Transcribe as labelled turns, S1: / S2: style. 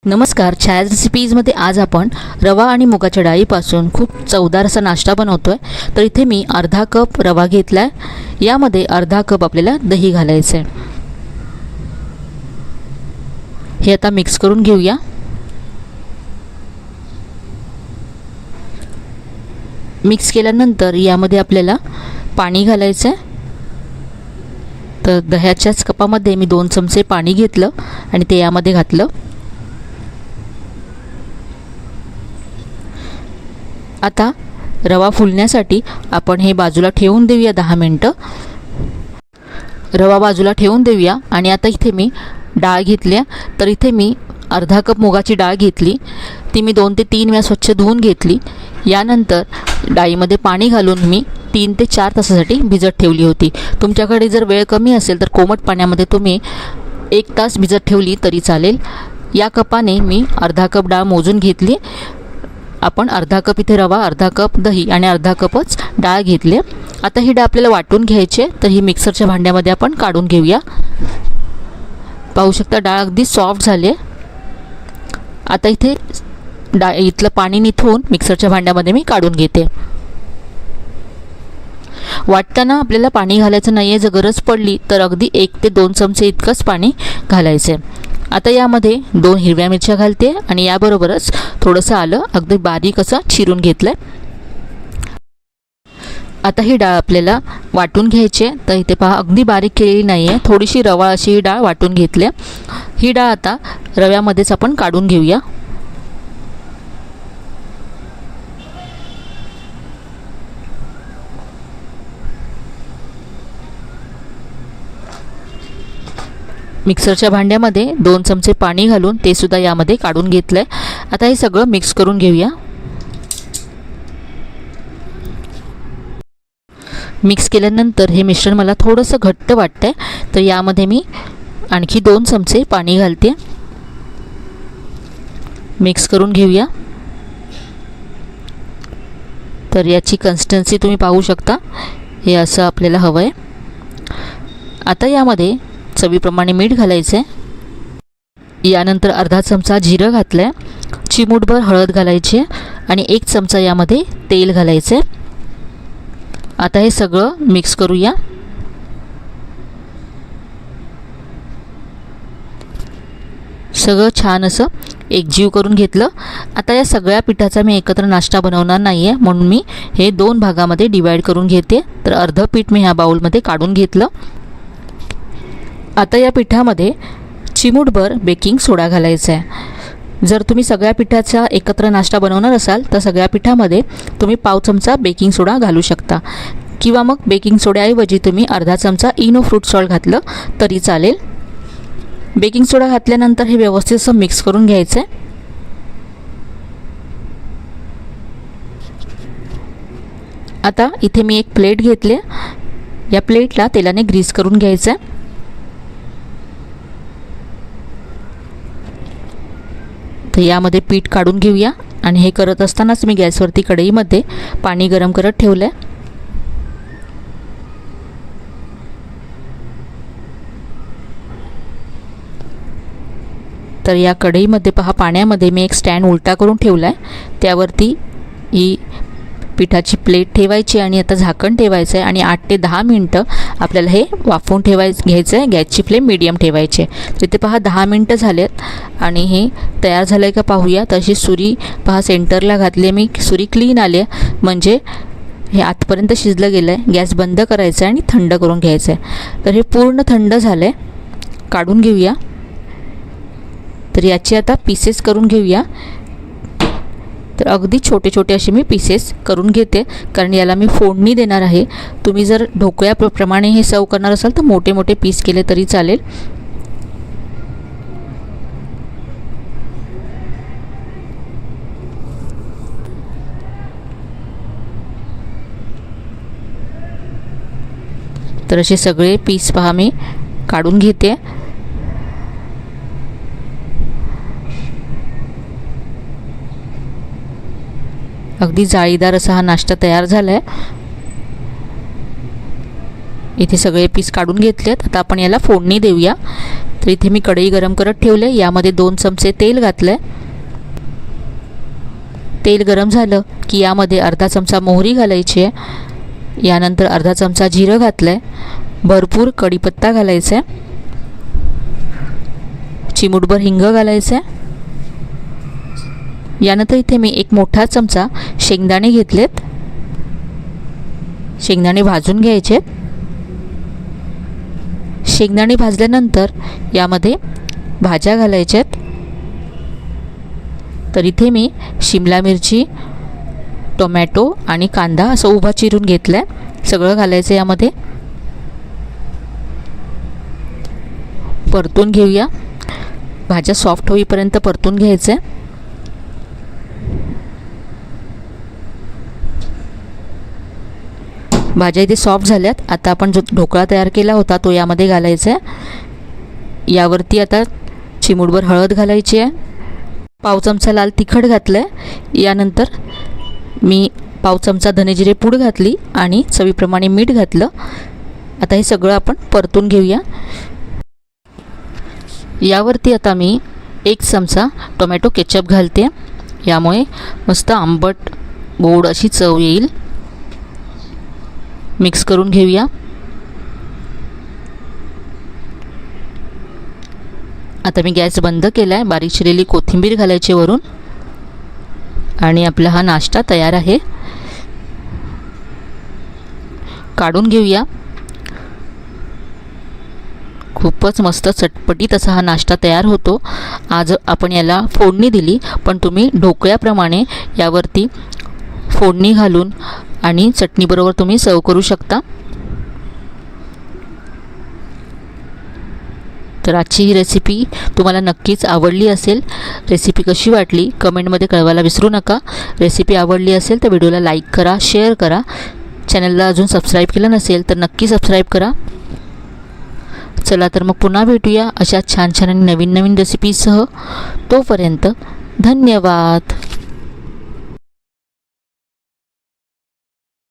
S1: नमस्कार, छायाज रेसिपीजमध्ये आज आपण रवा आणि मुगाच्या डाळीपासून खूप चवदार असा नाश्ता बनवतोय। तर इथे मी अर्धा कप रवा घेतलाय, यामध्ये अर्धा कप आपल्याला दही घालायचं आहे। हे आता मिक्स करून घेऊया। मिक्स केल्यानंतर यामध्ये आपल्याला पाणी घालायचं आहे। तर दह्याच्याच कपामध्ये मी 2 चमचे पाणी घेतलं आणि ते यामध्ये घातलं। आता रवा फुलण्यासाठी आपण हे बाजूला ठेवून देऊया 10 मिनिटं। रवा बाजूला ठेवून देऊया आणि आता इथे मी डाळ घेतली। तर इथे मी अर्धा कप मुगाची डाळ घेतली, ती मी 2 ते 3 वेळा स्वच्छ धुवून घेतली। यानंतर डाळीमध्ये पाणी घालून मी 3 ते 4 तासासाठी भिजत ठेवली होती। तुमच्याकडे जर वेळ कमी असेल तर कोमट पाण्यामध्ये तुम्ही 1 तास भिजत ठेवली तरी चालेल। या कपाने मी अर्धा कप डाळ मोजून घेतली। आपण अर्धा कप इथे रवा, अर्धा कप दही आणि अर्धा कपच डाळ घेतले। आता ही डाळ आपल्याला वाटून घ्यायची, तर ही मिक्सरच्या भांड्यामध्ये आपण काढून घेऊया। पाहू शकता डाळ अगदी सॉफ्ट झाली आहे। आता इथे इथलं पाणी निथळून मिक्सरच्या भांड्यामध्ये मी काढून घेते। वाटताना आपल्याला पाणी घालायचं नाही आहे, जर गरज पडली तर अगदी 1 ते 2 चमचे इतकंच पाणी घालायचं आहे। आता यामध्ये 2 हिरव्या मिरच्या घालते आणि याबरोबरच थोडंसं आलं अगदी बारीक असं चिरून घेतलं आहे। आता ही डाळ आपल्याला वाटून घ्यायची आहे। तर इथे पहा अगदी बारीक केलेली नाही आहे, थोडीशी रवाळ अशी ही डाळ वाटून घेतली आहे। ही डाळ आता रव्यामध्येच आपण काढून घेऊया। मिक्सरच्या भांड्यामध्ये 2 चमचे पाणी घालून ते सुद्धा यामध्ये काढून घेतलं आहे। आता हे सगळं मिक्स करून घेऊया। मिक्स केल्यानंतर हे मिश्रण मला थोडंसं घट्ट वाटतंय, तर यामध्ये मी आणखी 2 चमचे पाणी घालते। मिक्स करून घेऊया। तर याची कन्सिस्टन्सी तुम्ही पाहू शकता, हे असं आपल्याला हवं आहे। आता यामध्ये चवीप्रमाणे मीठ घालायचं आहे। यानंतर अर्धा चमचा जिरं घातलं आहे, चिमूटभर हळद घालायची आणि 1 चमचा यामध्ये तेल घालायचं आहे। आता हे सगळं मिक्स करूया। सगळं छान असं एकजीव करून घेतलं। आता या सगळ्या पिठाचा मी एकत्र नाश्ता बनवणार नाही आहे, म्हणून मी हे 2 भागामध्ये डिवाइड करून घेते। तर अर्धं पीठ मी ह्या बाउलमध्ये काढून घेतलं। आता या पिठामध्ये चिमूटभर बेकिंग सोडा घालायचा आहे। जर तुम्ही सगळ्या पिठाचा एकत्र नाश्ता बनवणार असाल तर सगळ्या पिठामध्ये तुम्ही पाव चमचा बेकिंग सोडा घालू शकता, किंवा मग बेकिंग सोड्याऐवजी तुम्ही अर्धा चमचा इनो फ्रूट सॉल्ट घातलं तरी चालेल। बेकिंग सोडा घातल्यानंतर हे व्यवस्थित असं मिक्स करून घ्यायचं आहे। आता इथे मी एक प्लेट घेतली, या प्लेटला तेलाने ग्रीस करून घ्यायचं आहे। तर यामध्ये पीठ काढून घेऊया आणि हे करत असतानाच मी गॅसवरती कढईमध्ये पाणी गरम करत ठेवलं आहे। तर या कढईमध्ये पहा, पाण्यामध्ये मी एक स्टँड उलटा करून ठेवला आहे, त्यावरती ही पिठाची प्लेट ठेवायची आणि आता झाकण ठेवायचं आहे आणि 8 ते 10 मिनटं आपल्याला हे वाफवून घ्यायचं आहे। गॅसची फ्लेम मीडियम ठेवायची आहे। तर इथे पहा 10 मिनटं झालेत आणि हे तयार झालं आहे का पाहूया। तशी सुरी पहा सेंटरला घातली, मी सुरी क्लीन आली आहे, म्हणजे हे आतपर्यंत शिजलं गेलं आहे। गॅस बंद करायचा आहे आणि थंड करून घ्यायचं आहे। तर हे पूर्ण थंड झालं आहे, काढून घेऊया। तर याचे आता पीसेस करून घेऊया। तर अगदी छोटे छोटे असे मी पीसेस करून घेते, कारण याला मी फोडणी देणार आहे। तुम्ही जर ढोकळ्याप्रमाणे हे सर्व करणार असाल तर मोठे मोठे पीस केले तरी चालेल। तर असे सगळे पीस पहा मी काढून घेते। अगदी जाळीदार असा हा नाश्ता तयार झाला आहे। इथे सगळे पीस काढून घेतलेत। आता आपण याला फोडणी देऊया। तर इथे मी कढई गरम करत ठेवले. यामध्ये 2 चमचे तेल घातले. तेल गरम झालं की यामध्ये अर्धा चमचा मोहरी घालायची आहे. यानंतर अर्धा चमचा जिरं घातलं आहे. भरपूर कढीपत्ता घालायचा आहे. चिमूटभर हिंग घालायचं आहे. यानंतर इथे मी 1 मोठा चमचा शेंगदाणे घेतलेत. शेंगदाणे भाजून घ्यायचे. शेंगदाणे भाजल्यानंतर यामध्ये भाज्या घालायच्यात. तर इथे मी शिमला मिरची, टोमॅटो आणि कांदा असं उभा चिरून घेतला आहे. सगळं घालायचं यामध्ये. परतून घेऊया. भाज्या सॉफ्ट होईपर्यंत परतून घ्यायचं आहे. भाज्या इथे सॉफ्ट झाल्यात. आता आपण जो ढोकळा तयार केला होता तो यामध्ये घालायचा आहे. यावरती आता चिमूटभर हळद घालायची आहे. पाव चमचा लाल तिखट घातलं आहे. यानंतर मी पाव चमचा धनेजिरे पूड घातली आणि चवीप्रमाणे मीठ घातलं. आता हे सगळं आपण परतून घेऊया. यावरती आता मी 1 चमचा टोमॅटो केचप घालते. यामुळे मस्त आंबट गोड अशी चव येईल. मिक्स करून घेऊया. आता मी गॅस बंद केला आहे. बारीक चिरलेली कोथिंबीर घालायची वरून आणि आपला हा नाश्ता तयार आहे. काढून घेऊया. खूपच मस्त चटपटीत असा हा नाश्ता तयार होतो. आज आपण याला फोडणी दिली, पण तुम्ही ढोकळ्याप्रमाणे यावरती फोडणी घालून आणि चटणीबरोबर तुम्ही सर्व करू शकता. तर आजची ही रेसिपी तुम्हाला नक्कीच आवडली असेल. रेसिपी कशी वाटली कमेंटमध्ये कळवायला विसरू नका. रेसिपी आवडली असेल तर व्हिडिओला लाईक करा, शेअर करा. चॅनलला अजून सबस्क्राईब केलं नसेल तर नक्की सबस्क्राईब करा. चला तर मग पुन्हा भेटूया अशा छान छान आणि नवीन नवीन रेसिपीसह. तोपर्यंत धन्यवाद.